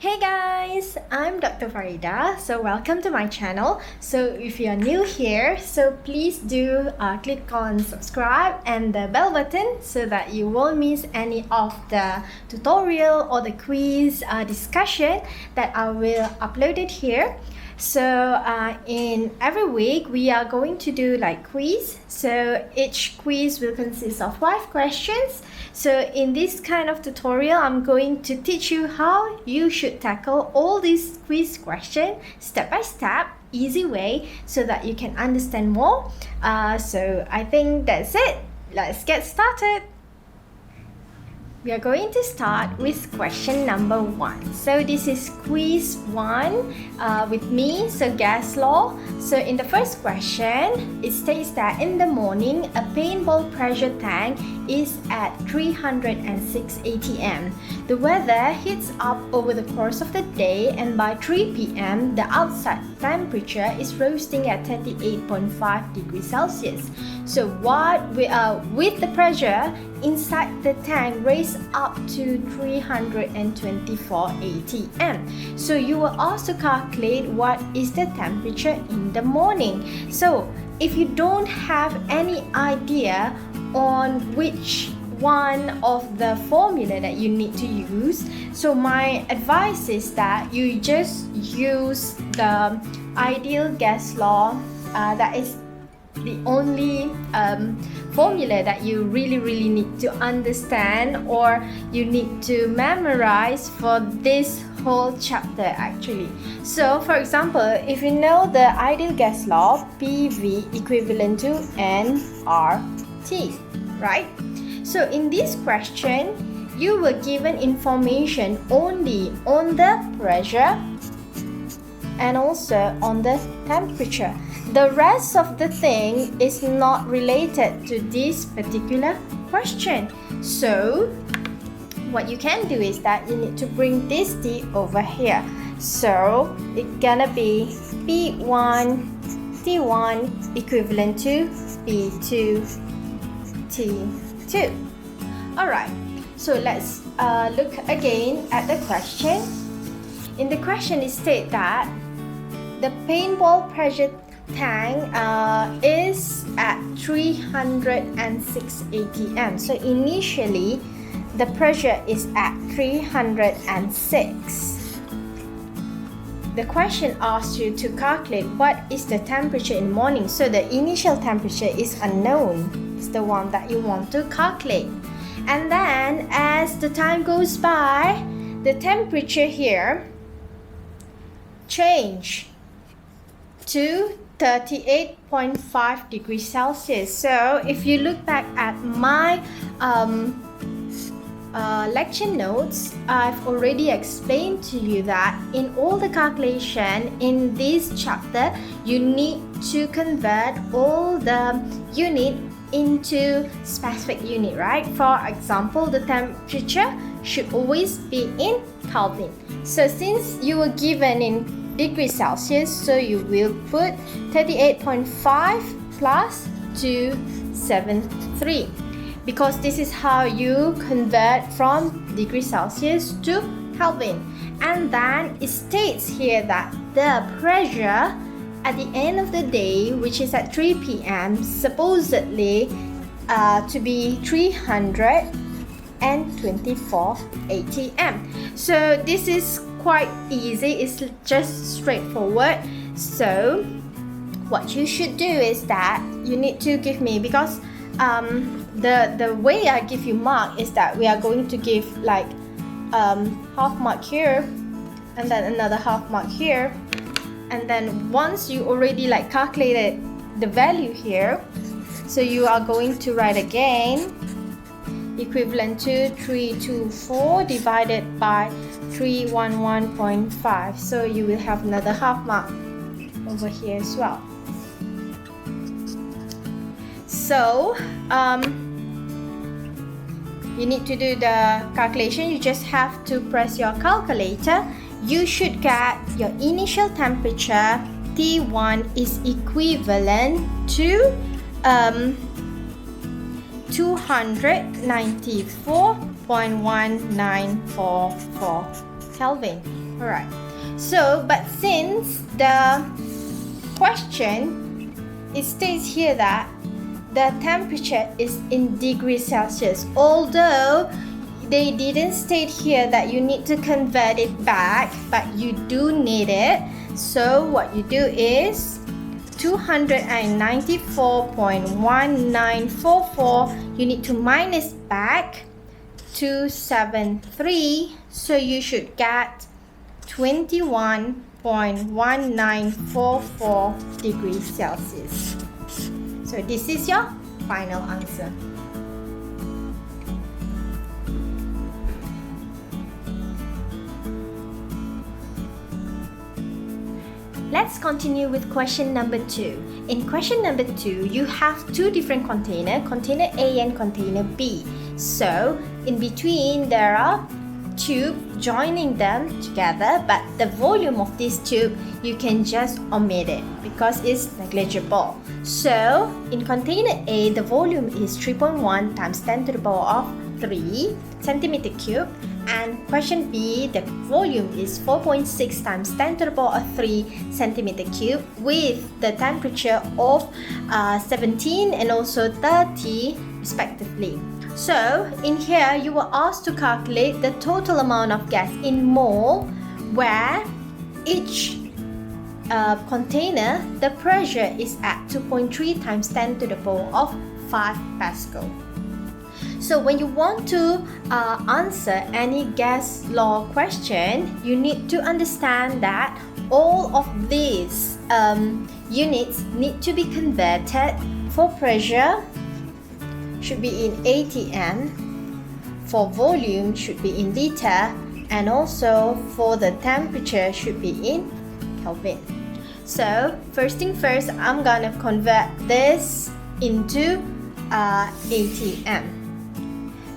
Hey guys, I'm Dr. Farida. So welcome to my channel. So if you're new here, so please do click on subscribe and the bell button so that you won't miss any of the tutorial or the quiz discussion that I will upload it here. So in every week we are going to do like quiz. So each quiz will consist of 5 questions. So in this kind of tutorial, I'm going to teach you how you should tackle all these quiz questions step by step, easy way, so that you can understand more. So I think that's it. Let's get started. We are going to start with question number 1. So this is quiz 1 with me, so gas law. So in the first question, it states that in the morning, a paintball pressure tank is at 306 atm. The weather heats up over the course of the day, and by 3 p.m., the outside temperature is roasting at 38.5 degrees Celsius. So what with the pressure inside the tank raised up to 324 atm. So you will also calculate what is the temperature in the morning. So if you don't have any idea on which one of the formula that you need to use, so my advice is that you just use the ideal gas law. That is the only formula that you really need to understand, or you need to memorize for this whole chapter actually. So for example, if you know the ideal gas law, PV equivalent to nRT, right? So in this question, you were given information only on the pressure and also on the temperature. The rest of the thing is not related to this particular question. So what you can do is that you need to bring this T over here. So it's gonna be P1 T1 equivalent to P2 T2. Alright, so let's look again at the question. In the question it states that the paintball pressure tank is at 306 atm. So initially the pressure is at 306. The question asks you to calculate what is the temperature in the morning. So the initial temperature is unknown. It's the one that you want to calculate. And then as the time goes by, the temperature here change to 38.5 degrees Celsius. So if you look back at my lecture notes, I've already explained to you that in all the calculation in this chapter, you need to convert all the unit into specific unit, right? For example, the temperature should always be in Kelvin. So since you were given in degrees Celsius, so you will put 38.5 plus 273, because this is how you convert from degrees Celsius to Kelvin. And then it states here that the pressure at the end of the day, which is at 3 p.m., supposedly to be 324 atm. So this is quite easy, it's just straightforward. So what you should do is that you need to give me, because the way I give you mark is that we are going to give like half mark here and then another half mark here, and then once you already like calculated the value here, so you are going to write again equivalent to 324 divided by 311.5. So you will have another half mark over here as well. So you need to do the calculation. You just have to press your calculator. You should get your initial temperature T1 is equivalent to 294.1944 Kelvin. Alright, so but since the question, it states here that the temperature is in degrees Celsius, although they didn't state here that you need to convert it back, but you do need it. So what you do is 294.1944, you need to minus back 273, so you should get 21.1944 degrees Celsius. So this is your final answer. Let's continue with question number 2. In question number 2, you have two different containers, container A and container B. So in between there are tubes joining them together, but the volume of this tube you can just omit it because it's negligible. So in container A, the volume is 3.1 times 10 to the power of 3 centimeter cube, and question B, the volume is 4.6 times 10 to the power of 3 centimeter cube with the temperature of 17 and also 30 respectively. So in here you were asked to calculate the total amount of gas in mole, where each container, the pressure is at 2.3 times 10 to the power of 5 Pascal. So when you want to answer any gas law question, you need to understand that all of these units need to be converted. For pressure should be in atm, for volume should be in liter, and also for the temperature should be in Kelvin. So first thing first, I'm gonna convert this into atm.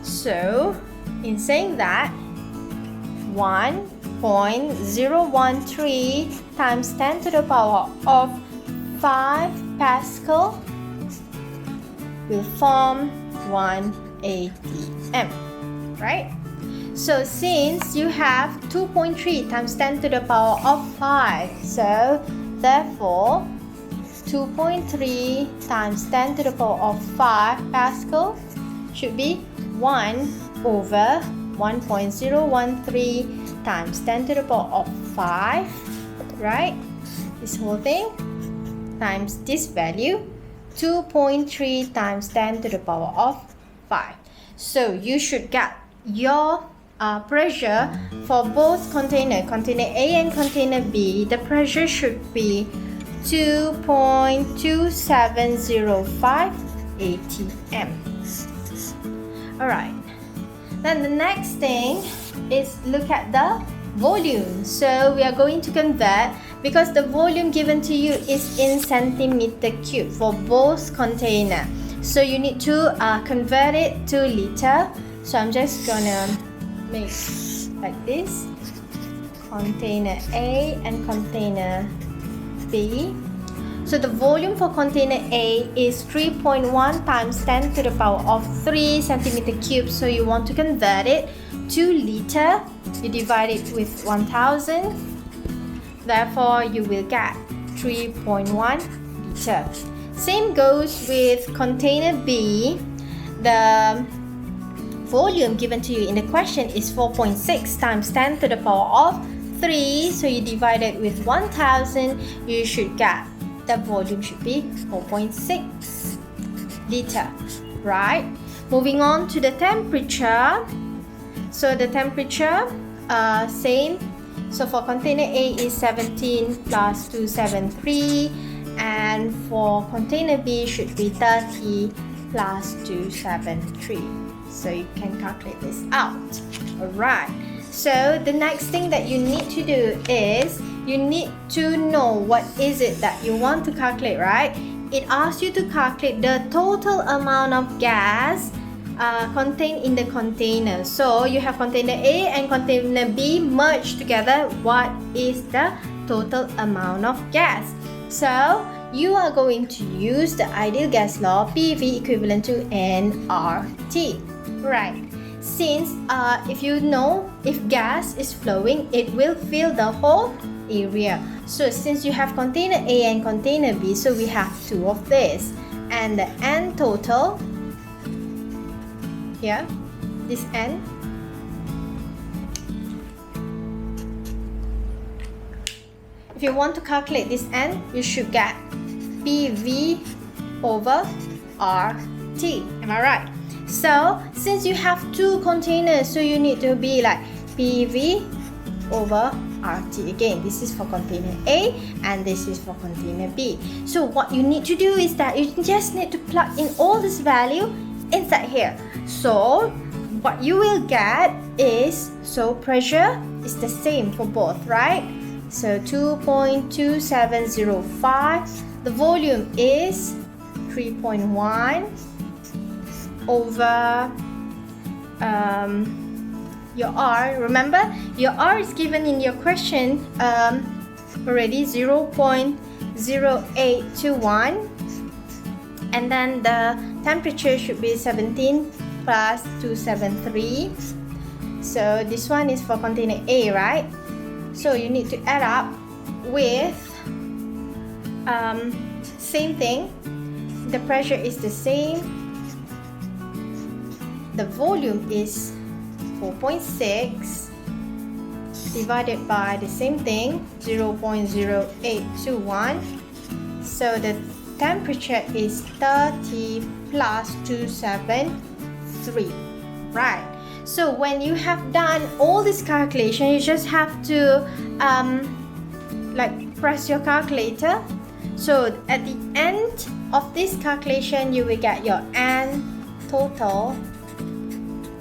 So in saying that, 1.013 times 10 to the power of 5 Pascal will form 1 atm, right? So since you have 2.3 times 10 to the power of 5, so therefore 2.3 times 10 to the power of 5 Pascal should be 1 over 1.013 times 10 to the power of 5, right? This whole thing times this value, 2.3 times 10 to the power of 5. So you should get your pressure for both container A and container B. The pressure should be 2.2705 atm. Alright, then the next thing is look at the volume. So we are going to convert, because the volume given to you is in centimeter cube for both container. So you need to convert it to liter. So I'm just gonna make like this, container A and container B. So the volume for container A is 3.1 times 10 to the power of 3 centimeter cube. So you want to convert it to liter. You divide it with 1000. Therefore, you will get 3.1 liter. Same goes with container B. The volume given to you in the question is 4.6 times 10 to the power of 3. So you divide it with 1000. You should get the volume should be 4.6 liter, right? Moving on to the temperature. So the temperature, same. So for container A is 17 plus 273, and for container B should be 30 plus 273. So you can calculate this out. Alright. So the next thing that you need to do is you need to know what is it that you want to calculate, right? It asks you to calculate the total amount of gas contained in the container. So you have container A and container B merged together. What is the total amount of gas? So you are going to use the ideal gas law, PV equivalent to nRT. Right. since if you know, if gas is flowing, it will fill the whole area. So since you have container A and container B, so we have two of this, and the N total here, this N, if you want to calculate this N, you should get PV over RT. Am I right? So since you have two containers, so you need to be like PV over RT. Again, this is for container A and this is for container B. So what you need to do is that you just need to plug in all this value inside here. So what you will get is, so pressure is the same for both, right? So 2.2705. The volume is 3.1 over your R. Remember, your R is given in your question already, 0.0821, and then the temperature should be 17 plus 273. So this one is for container A, right? So you need to add up with same thing. The pressure is the same, the volume is 4.6 divided by the same thing, 0.0821. So the temperature is 30 plus 273, right? So when you have done all this calculation, you just have to like press your calculator. So at the end of this calculation, you will get your N total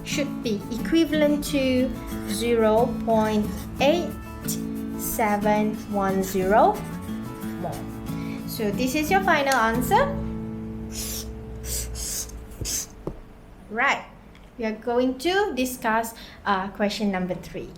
should be equivalent to 0.8710 mole. So this is your final answer. Right. We are going to discuss question number 3.